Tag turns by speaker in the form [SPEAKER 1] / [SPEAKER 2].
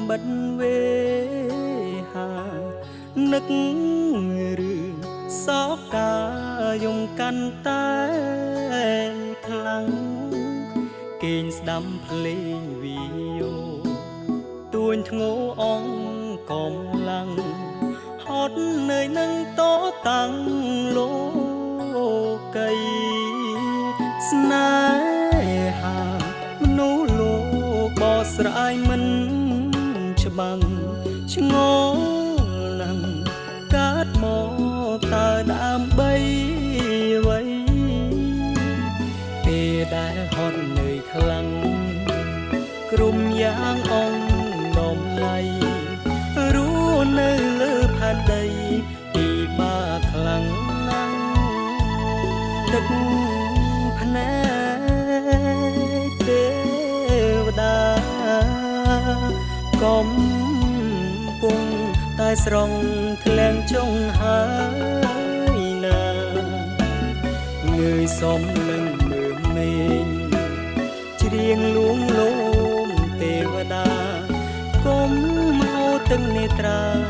[SPEAKER 1] បិទវេហានឹករឿងសោកកាយំកាន់តែខ្លាំងគេងស្ដាំភ្លេងវីយ៉ូទួញធ្ងោអងកំឡាំងហត់នឿយនឹងតតាំងលោកីស្នេហាមនុស្សលោកបកស្រាយមិនច្បាំងឆ្ងល់ណាស់កើតមកតើដើម្បីអ្វីពេលដែលហត់នឿយខ្លាំងក្រុមយ៉ាងអងដំឡៃរស់នៅលើផែនដីពីបាខ្លាំងណាស់ទឹកភ្នែកទេវតាកំពុងតែស្រង់ធ្លាំងចុងហើយណាងើយសំលឹងមើលមេឃច្រៀងលួងលោមទេវតាគុំហូរទឹកនេត្រា